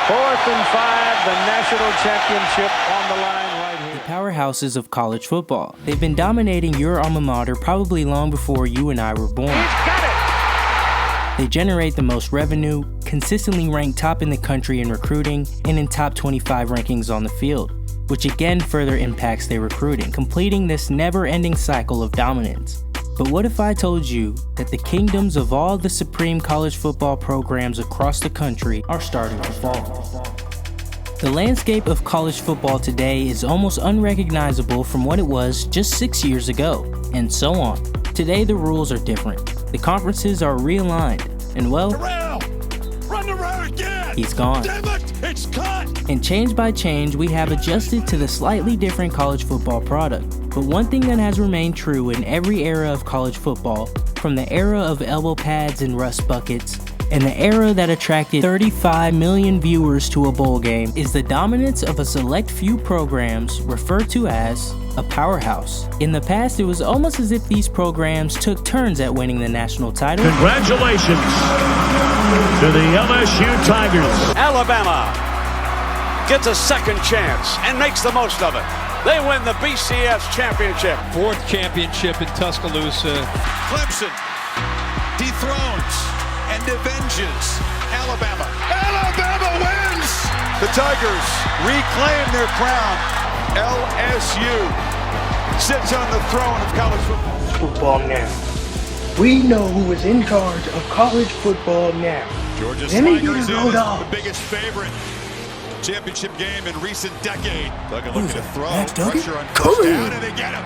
4th and 5, the national championship on the line right here. The powerhouses of college football. They've been dominating your alma mater probably long before you and I were born. He's got it! They generate the most revenue, consistently rank top in the country in recruiting, and in top 25 rankings on the field, which again further impacts their recruiting, completing this never-ending cycle of dominance. But what if I told you that the kingdoms of all the supreme college football programs across the country are starting to fall? The landscape of college football today is almost unrecognizable from what it was just 6 years ago, and so on. Today the rules are different. The conferences are realigned, and well, Run around again! He's gone. Damn it! It's cut! And change by change, we have adjusted to the slightly different college football product. But one thing that has remained true in every era of college football, from the era of elbow pads and rust buckets, and the era that attracted 35 million viewers to a bowl game, is the dominance of a select few programs referred to as a powerhouse. In the past, it was almost as if these programs took turns at winning the national title. Congratulations to the LSU Tigers. Alabama gets a second chance and makes the most of it. They win the BCS championship. 4th championship in Tuscaloosa. Clemson dethrones and avenges Alabama. Alabama wins! The Tigers reclaim their crown. LSU sits on the throne of college football. Football now. We know who is in charge of college football now. Georgia Let me Tigers get a is road the off. biggest favorite championship game in recent decade. Duggan looking to throw. Max Duggan? Pressure on Come first in. down, and they get him.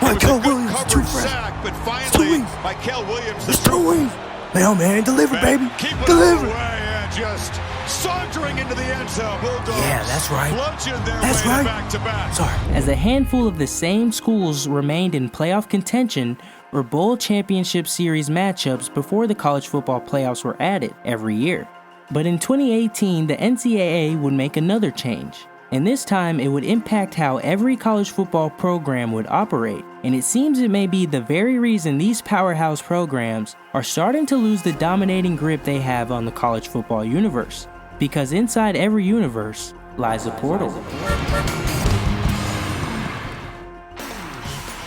Michael It was a good Williams, coverage too fresh. sack, but It's too finally, easy. Michael Williams, It's too easy. Man, deliver, baby. Keep it Deliver. away and just sauntering into the end zone. Bulldogs. Yeah, that's right. Bludgeon their That's way right. back-to-back. Sorry. As a handful of the same schools remained in playoff contention or bowl championship series matchups before the college football playoffs were added every year. But in 2018, the NCAA would make another change. And this time, it would impact how every college football program would operate. And it seems it may be the very reason these powerhouse programs are starting to lose the dominating grip they have on the college football universe. Because inside every universe lies a portal.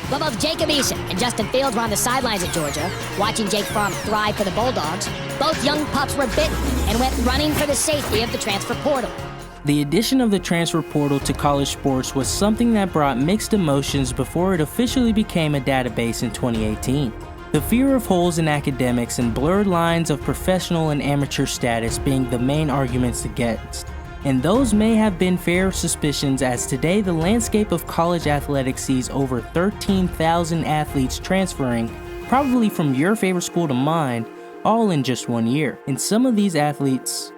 Well, both Jacob Eason and Justin Fields were on the sidelines at Georgia, watching Jake Fromm thrive for the Bulldogs. Both young pups were bitten and went running for the safety of the transfer portal. The addition of the transfer portal to college sports was something that brought mixed emotions before it officially became a database in 2018. The fear of holes in academics and blurred lines of professional and amateur status being the main arguments against. And those may have been fair suspicions, as today the landscape of college athletics sees over 13,000 athletes transferring, probably from your favorite school to mine, all in just 1 year. And some of these athletes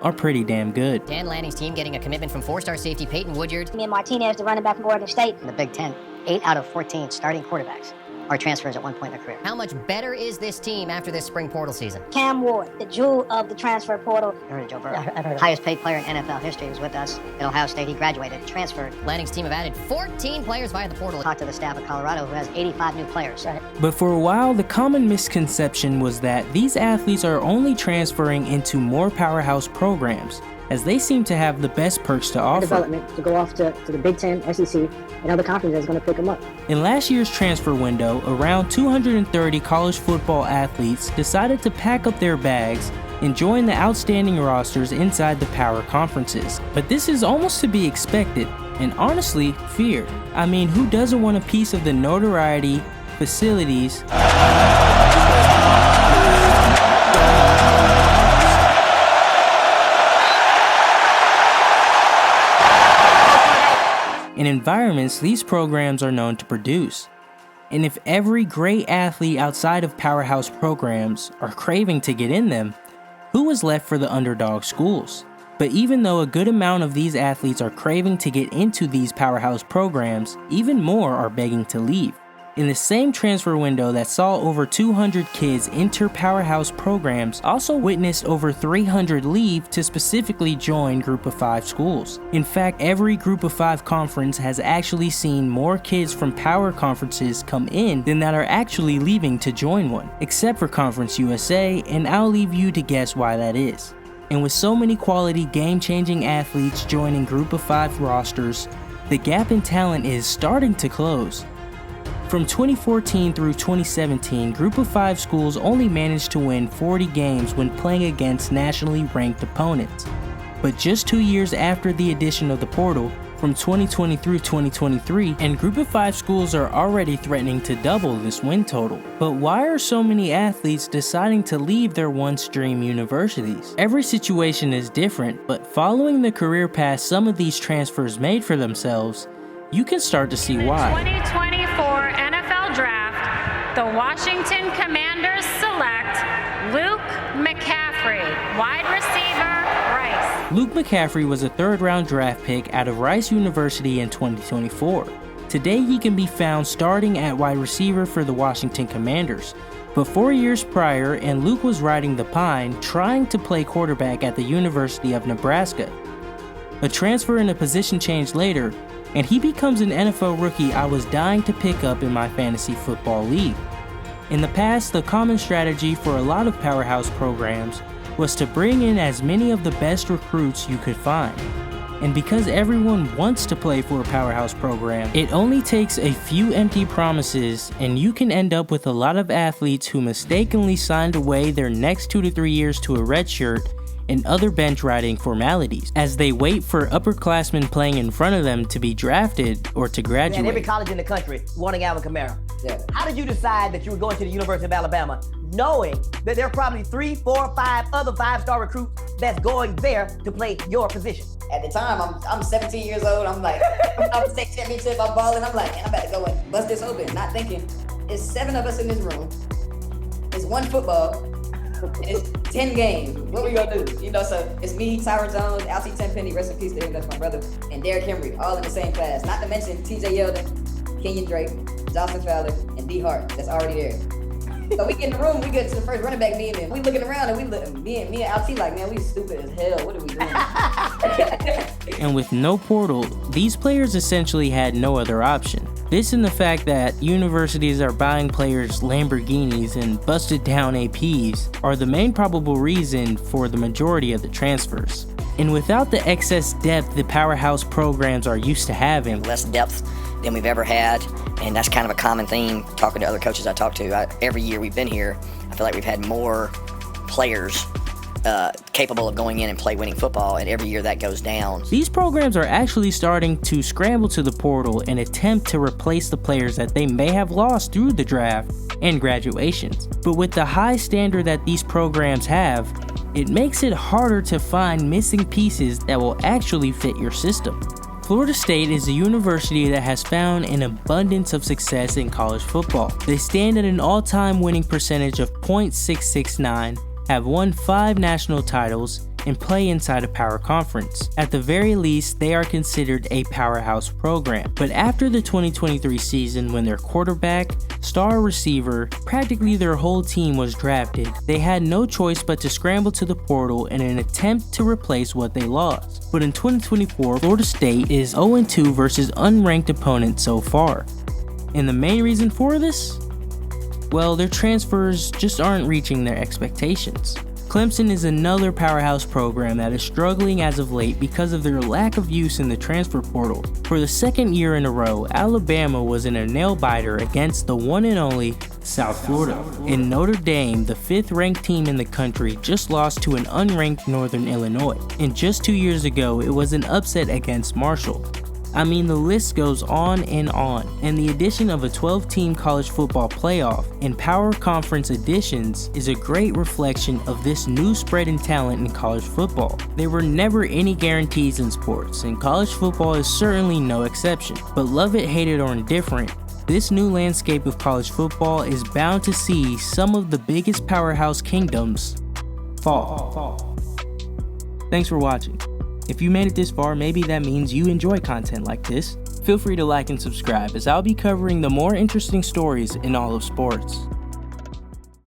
are pretty damn good. Dan Lanning's team getting a commitment from 4-star safety Peyton Woodyard. Me and Martinez, the running back from Oregon State. In the Big Ten, 8 out of 14 starting quarterbacks are transfers at one point in their career. How much better is this team after this spring portal season? Cam Ward, the jewel of the transfer portal. I heard of Joe Burrow. I've heard of highest paid player in NFL history was with us at Ohio State. He graduated, transferred. Lanning's team have added 14 players via the portal. Talked to the staff at Colorado, who has 85 new players. But for a while, the common misconception was that these athletes are only transferring into more powerhouse programs, as they seem to have the best perks to offer. Development to go off to the Big Ten, SEC, and other conferences that's going to pick them up. In last year's transfer window, around 230 college football athletes decided to pack up their bags and join the outstanding rosters inside the power conferences. But this is almost to be expected, and honestly, feared. I mean, who doesn't want a piece of the notoriety, facilities, and environments these programs are known to produce? And if every great athlete outside of powerhouse programs are craving to get in them, who is left for the underdog schools? But even though a good amount of these athletes are craving to get into these powerhouse programs, even more are begging to leave. In the same transfer window that saw over 200 kids enter powerhouse programs, also witnessed over 300 leave to specifically join Group of 5 schools. In fact, every Group of 5 conference has actually seen more kids from power conferences come in than that are actually leaving to join one, except for Conference USA, and I'll leave you to guess why that is. And with so many quality game-changing athletes joining Group of 5 rosters, the gap in talent is starting to close. From 2014 through 2017, Group of 5 schools only managed to win 40 games when playing against nationally ranked opponents. But just 2 years after the addition of the portal, from 2020 through 2023, and Group of 5 schools are already threatening to double this win total. But why are so many athletes deciding to leave their once-dream universities? Every situation is different, but following the career path some of these transfers made for themselves, you can start to see why. 2024 NFL Draft, the Washington Commanders select Luke McCaffrey, wide receiver, Rice. Luke McCaffrey was a third-round draft pick out of Rice University in 2024. Today he can be found starting at wide receiver for the Washington Commanders. But 4 years prior, and Luke was riding the pine, trying to play quarterback at the University of Nebraska. A transfer and a position change later, and he becomes an NFL rookie I was dying to pick up in my fantasy football league. In the past, the common strategy for a lot of Powerhouse programs was to bring in as many of the best recruits you could find. And because everyone wants to play for a Powerhouse program, it only takes a few empty promises and you can end up with a lot of athletes who mistakenly signed away their next 2 to 3 years to a redshirt and other bench riding formalities, as they wait for upperclassmen playing in front of them to be drafted or to graduate. And every college in the country wanting Alvin Kamara. Yeah. How did you decide that you were going to the University of Alabama, knowing that there are probably 3, 4, 5 other 5-star recruits that's going there to play your position? At the time, I'm 17 years old. I'm like, I'm state championship, I'm balling. I'm like, man, I'm about to go and bust this open. Not thinking, it's 7 of us in this room. It's 1 football. It's 10 games. What we gonna do? You know, so it's me, Tyron Jones, Alcee Tenpenny, rest in peace to him, that's my brother, and Derrick Henry, all in the same class. Not to mention TJ Yeldon, Kenyon Drake, Jocelyn Fowler, and D Hart. That's already there. So we get in the room, we get to the first running back meeting, we looking around and me and Alcee like, man, we stupid as hell. What are we doing? And with no portal, these players essentially had no other option. This and the fact that universities are buying players Lamborghinis and busted down APs are the main probable reason for the majority of the transfers. And without the excess depth the Powerhouse programs are used to having, less depth than we've ever had, and that's kind of a common theme talking to other coaches I talk to. Every year we've been here, I feel like we've had more players capable of going in and play winning football, and every year that goes down. These programs are actually starting to scramble to the portal and attempt to replace the players that they may have lost through the draft and graduations. But with the high standard that these programs have, it makes it harder to find missing pieces that will actually fit your system. Florida State is a university that has found an abundance of success in college football. They stand at an all-time winning percentage of .669, have won 5 national titles, and play inside a power conference. At the very least, they are considered a powerhouse program. But after the 2023 season, when their quarterback, star receiver, practically their whole team was drafted, they had no choice but to scramble to the portal in an attempt to replace what they lost. But in 2024, Florida State is 0-2 versus unranked opponents so far. And the main reason for this? Well, their transfers just aren't reaching their expectations. Clemson is another powerhouse program that is struggling as of late because of their lack of use in the transfer portal. For the second year in a row, Alabama was in a nail-biter against the one and only South Florida. And Notre Dame, the 5th-ranked team in the country, just lost to an unranked Northern Illinois. And just 2 years ago, it was an upset against Marshall. I mean, the list goes on, and the addition of a 12-team college football playoff and power conference additions is a great reflection of this new spread in talent in college football. There were never any guarantees in sports, and college football is certainly no exception. But love it, hate it, or indifferent, this new landscape of college football is bound to see some of the biggest powerhouse kingdoms fall. Thanks for watching. If you made it this far, maybe that means you enjoy content like this. Feel free to like and subscribe, as I'll be covering the more interesting stories in all of sports.